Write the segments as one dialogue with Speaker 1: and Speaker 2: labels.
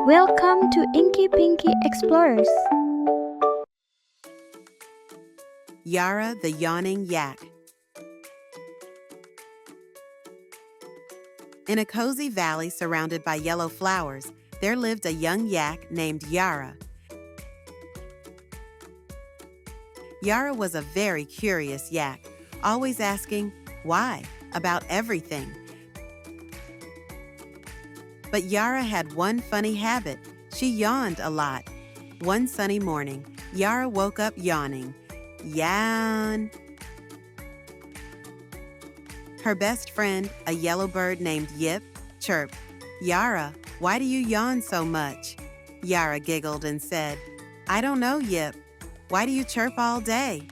Speaker 1: Welcome to Inky Pinky Explorers.
Speaker 2: Yara the Yawning Yak. In a cozy valley surrounded by yellow flowers, there lived a young yak named Yara. Yara was a very curious yak, always asking why about everything. But Yara had one funny habit. She yawned a lot. One sunny morning, Yara woke up yawning. Yawn. Her best friend, a yellow bird named Yip, chirped, "Yara, why do you yawn so much?" Yara giggled and said, "I don't know, Yip. Why do you chirp all day?"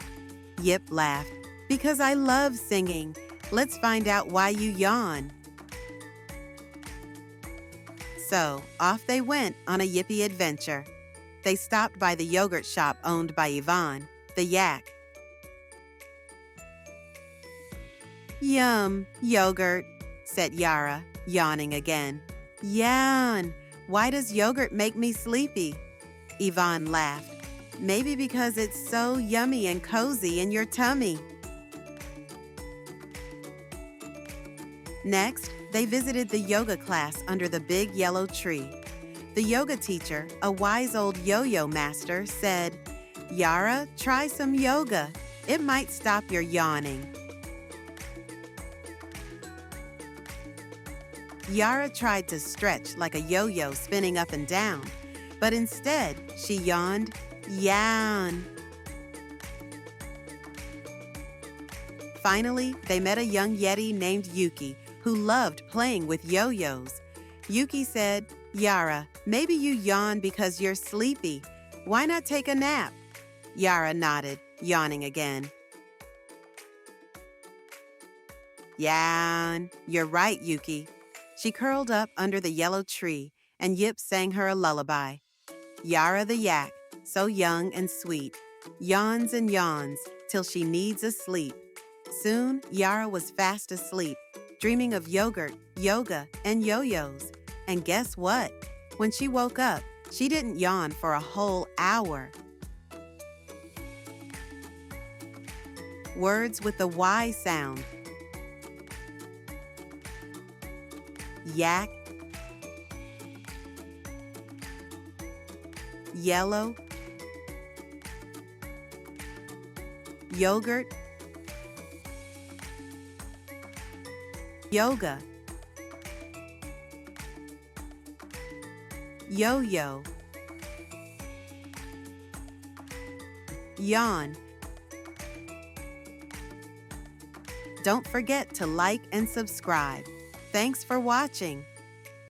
Speaker 2: Yip laughed, "Because I love singing. Let's find out why you yawn." So, off they went on a yippee adventure. They stopped by the yogurt shop owned by Yvonne, the yak. "Yum, yogurt," said Yara, yawning again. "Yawn, why does yogurt make me sleepy?" Yvonne laughed. "Maybe because it's so yummy and cozy in your tummy." Next, they visited the yoga class under the big yellow tree. The yoga teacher, a wise old yo-yo master, said, "Yara, try some yoga. It might stop your yawning." Yara tried to stretch like a yo-yo spinning up and down, but instead she yawned, "Yawn." Finally, they met a young yeti named Yuki who loved playing with yo-yos. Yuki said, "Yara, maybe you yawn because you're sleepy. Why not take a nap?" Yara nodded, yawning again. "Yawn, you're right, Yuki." She curled up under the yellow tree, and Yip sang her a lullaby. Yara the yak, so young and sweet, yawns and yawns till she needs a sleep. Soon, Yara was fast asleep, dreaming of yogurt, yoga, and yo-yos. And guess what? When she woke up, she didn't yawn for a whole hour. Words with the Y sound. Yak, yellow, yogurt, yoga, yo-yo, yawn. Don't forget to like and subscribe. Thanks for watching.